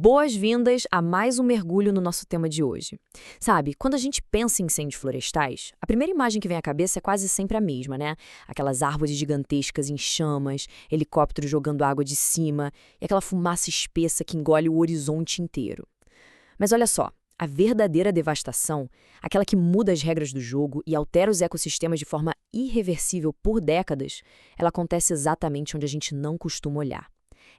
Boas-vindas a mais um mergulho no nosso tema de hoje. Sabe, quando a gente pensa em incêndios florestais, a primeira imagem que vem à cabeça é quase sempre a mesma, né? Aquelas árvores gigantescas em chamas, helicópteros jogando água de cima e aquela fumaça espessa que engole o horizonte inteiro. Mas olha só, a verdadeira devastação, aquela que muda as regras do jogo e altera os ecossistemas de forma irreversível por décadas, ela acontece exatamente onde a gente não costuma olhar.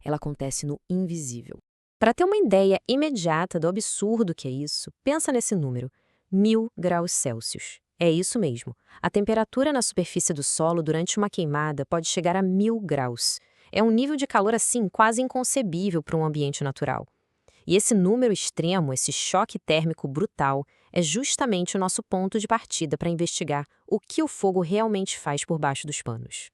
Ela acontece no invisível. Para ter uma ideia imediata do absurdo que é isso, pensa nesse número, 1000 graus Celsius. É isso mesmo. A temperatura na superfície do solo durante uma queimada pode chegar a 1000 graus. É um nível de calor assim quase inconcebível para um ambiente natural. E esse número extremo, esse choque térmico brutal, é justamente o nosso ponto de partida para investigar o que o fogo realmente faz por baixo dos panos.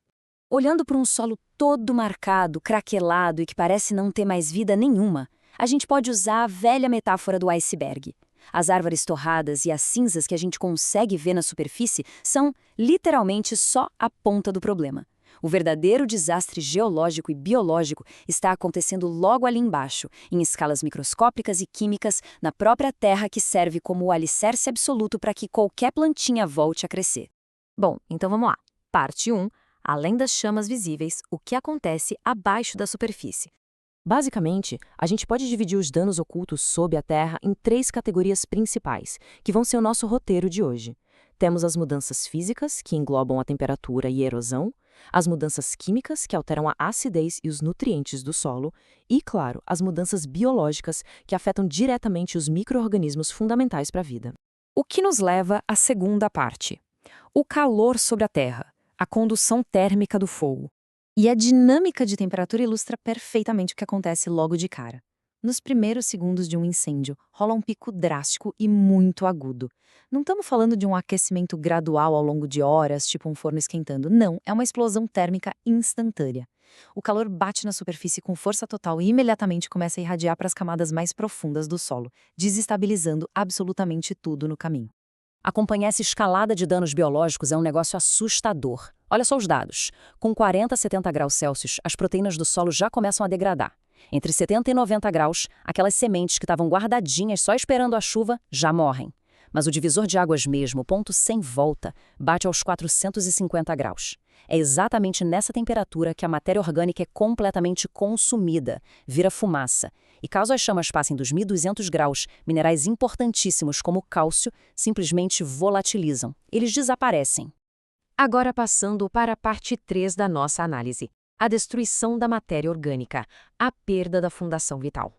Olhando para um solo todo marcado, craquelado e que parece não ter mais vida nenhuma, a gente pode usar a velha metáfora do iceberg. As árvores torradas e as cinzas que a gente consegue ver na superfície são, literalmente, só a ponta do problema. O verdadeiro desastre geológico e biológico está acontecendo logo ali embaixo, em escalas microscópicas e químicas, na própria terra que serve como o alicerce absoluto para que qualquer plantinha volte a crescer. Bom, então vamos lá. Parte 1. Além das chamas visíveis, o que acontece abaixo da superfície? Basicamente, a gente pode dividir os danos ocultos sob a Terra em 3 categorias principais, que vão ser o nosso roteiro de hoje. Temos as mudanças físicas, que englobam a temperatura e a erosão, as mudanças químicas, que alteram a acidez e os nutrientes do solo, e, claro, as mudanças biológicas, que afetam diretamente os micro-organismos fundamentais para a vida. O que nos leva à segunda parte. O calor sobre a Terra. A condução térmica do fogo. E a dinâmica de temperatura ilustra perfeitamente o que acontece logo de cara. Nos primeiros segundos de um incêndio, rola um pico drástico e muito agudo. Não estamos falando de um aquecimento gradual ao longo de horas, tipo um forno esquentando. Não, é uma explosão térmica instantânea. O calor bate na superfície com força total e imediatamente começa a irradiar para as camadas mais profundas do solo, desestabilizando absolutamente tudo no caminho. Acompanhar essa escalada de danos biológicos é um negócio assustador. Olha só os dados. Com 40 a 70 graus Celsius, as proteínas do solo já começam a degradar. Entre 70 e 90 graus, aquelas sementes que estavam guardadinhas só esperando a chuva já morrem. Mas o divisor de águas mesmo, o ponto sem volta, bate aos 450 graus. É exatamente nessa temperatura que a matéria orgânica é completamente consumida, vira fumaça. E caso as chamas passem dos 1.200 graus, minerais importantíssimos como o cálcio simplesmente volatilizam. Eles desaparecem. Agora passando para a parte 3 da nossa análise. A destruição da matéria orgânica, a perda da fundação vital.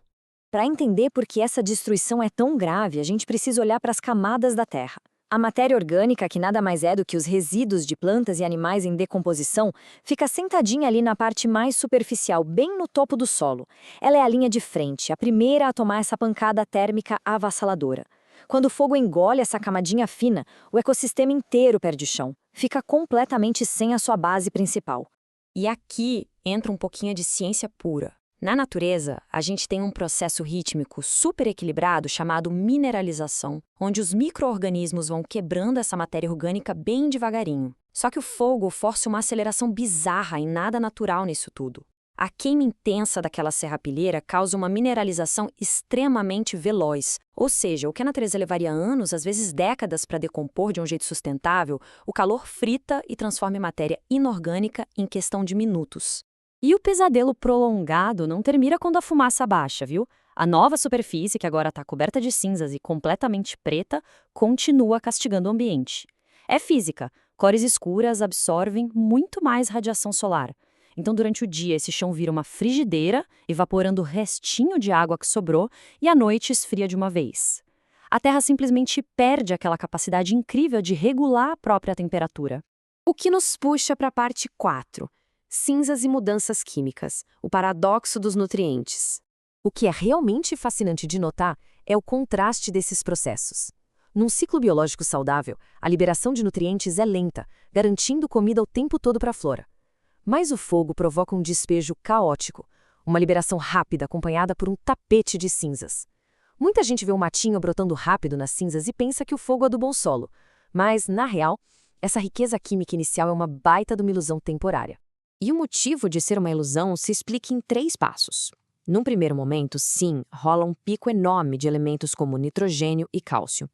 Para entender por que essa destruição é tão grave, a gente precisa olhar para as camadas da Terra. A matéria orgânica, que nada mais é do que os resíduos de plantas e animais em decomposição, fica sentadinha ali na parte mais superficial, bem no topo do solo. Ela é a linha de frente, a primeira a tomar essa pancada térmica avassaladora. Quando o fogo engole essa camadinha fina, o ecossistema inteiro perde o chão. Fica completamente sem a sua base principal. E aqui entra um pouquinho de ciência pura. Na natureza, a gente tem um processo rítmico super equilibrado chamado mineralização, onde os micro-organismos vão quebrando essa matéria orgânica bem devagarinho. Só que o fogo força uma aceleração bizarra e nada natural nisso tudo. A queima intensa daquela serrapilheira causa uma mineralização extremamente veloz, ou seja, o que a natureza levaria anos, às vezes décadas para decompor de um jeito sustentável, o calor frita e transforma em matéria inorgânica em questão de minutos. E o pesadelo prolongado não termina quando a fumaça baixa, viu? A nova superfície, que agora está coberta de cinzas e completamente preta, continua castigando o ambiente. É física. Cores escuras absorvem muito mais radiação solar. Então, durante o dia, esse chão vira uma frigideira, evaporando o restinho de água que sobrou, e à noite esfria de uma vez. A Terra simplesmente perde aquela capacidade incrível de regular a própria temperatura. O que nos puxa para a parte 4. Cinzas e mudanças químicas, o paradoxo dos nutrientes. O que é realmente fascinante de notar é o contraste desses processos. Num ciclo biológico saudável, a liberação de nutrientes é lenta, garantindo comida o tempo todo para a flora. Mas o fogo provoca um despejo caótico, uma liberação rápida acompanhada por um tapete de cinzas. Muita gente vê um matinho brotando rápido nas cinzas e pensa que o fogo adubou o solo, mas, na real, essa riqueza química inicial é uma baita de uma ilusão temporária. E o motivo de ser uma ilusão se explica em 3 passos. Num primeiro momento, sim, rola um pico enorme de elementos como nitrogênio e cálcio.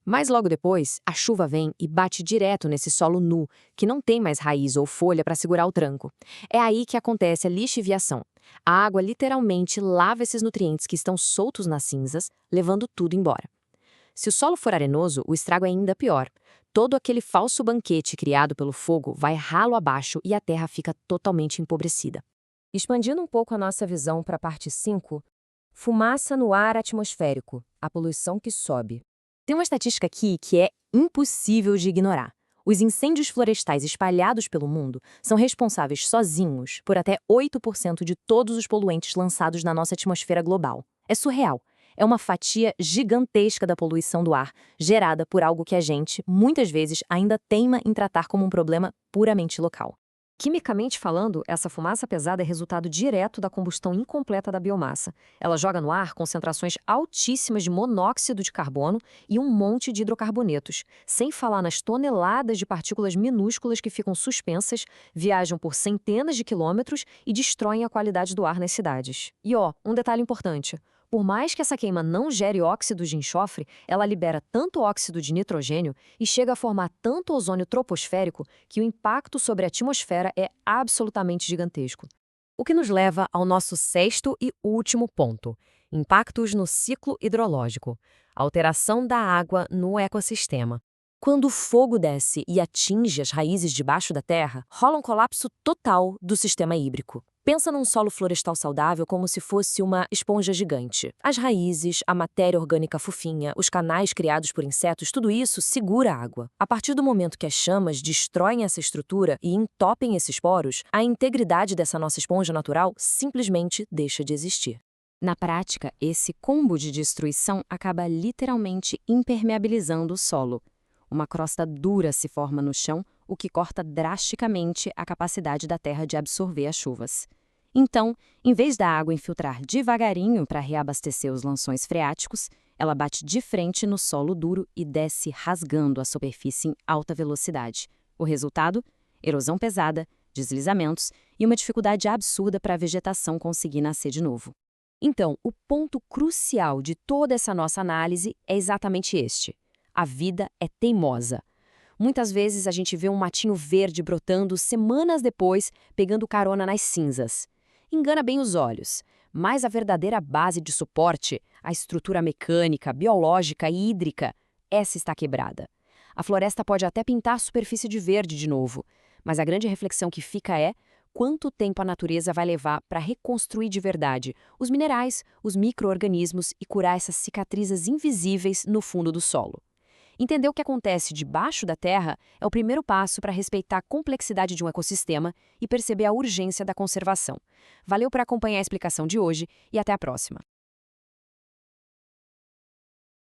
Mas logo depois, a chuva vem e bate direto nesse solo nu, que não tem mais raiz ou folha para segurar o tranco. É aí que acontece a lixiviação. A água literalmente lava esses nutrientes que estão soltos nas cinzas, levando tudo embora. Se o solo for arenoso, o estrago é ainda pior. Todo aquele falso banquete criado pelo fogo vai ralo abaixo e a terra fica totalmente empobrecida. Expandindo um pouco a nossa visão para a parte 5, fumaça no ar atmosférico, a poluição que sobe. Tem uma estatística aqui que é impossível de ignorar. Os incêndios florestais espalhados pelo mundo são responsáveis sozinhos por até 8% de todos os poluentes lançados na nossa atmosfera global. É surreal. É uma fatia gigantesca da poluição do ar, gerada por algo que a gente, muitas vezes, ainda teima em tratar como um problema puramente local. Quimicamente falando, essa fumaça pesada é resultado direto da combustão incompleta da biomassa. Ela joga no ar concentrações altíssimas de monóxido de carbono e um monte de hidrocarbonetos, sem falar nas toneladas de partículas minúsculas que ficam suspensas, viajam por centenas de quilômetros e destroem a qualidade do ar nas cidades. E um detalhe importante. Por mais que essa queima não gere óxidos de enxofre, ela libera tanto óxido de nitrogênio e chega a formar tanto ozônio troposférico que o impacto sobre a atmosfera é absolutamente gigantesco. O que nos leva ao nosso sexto e último ponto: impactos no ciclo hidrológico, alteração da água no ecossistema. Quando o fogo desce e atinge as raízes debaixo da terra, rola um colapso total do sistema hídrico. Pensa num solo florestal saudável como se fosse uma esponja gigante. As raízes, a matéria orgânica fofinha, os canais criados por insetos, tudo isso segura a água. A partir do momento que as chamas destroem essa estrutura e entopem esses poros, a integridade dessa nossa esponja natural simplesmente deixa de existir. Na prática, esse combo de destruição acaba literalmente impermeabilizando o solo. Uma crosta dura se forma no chão, o que corta drasticamente a capacidade da terra de absorver as chuvas. Então, em vez da água infiltrar devagarinho para reabastecer os lençóis freáticos, ela bate de frente no solo duro e desce rasgando a superfície em alta velocidade. O resultado? Erosão pesada, deslizamentos e uma dificuldade absurda para a vegetação conseguir nascer de novo. Então, o ponto crucial de toda essa nossa análise é exatamente este: a vida é teimosa. Muitas vezes a gente vê um matinho verde brotando semanas depois, pegando carona nas cinzas. Engana bem os olhos, mas a verdadeira base de suporte, a estrutura mecânica, biológica e hídrica, essa está quebrada. A floresta pode até pintar a superfície de verde de novo, mas a grande reflexão que fica é: quanto tempo a natureza vai levar para reconstruir de verdade os minerais, os micro-organismos e curar essas cicatrizes invisíveis no fundo do solo? Entender o que acontece debaixo da terra é o primeiro passo para respeitar a complexidade de um ecossistema e perceber a urgência da conservação. Valeu por acompanhar a explicação de hoje e até a próxima.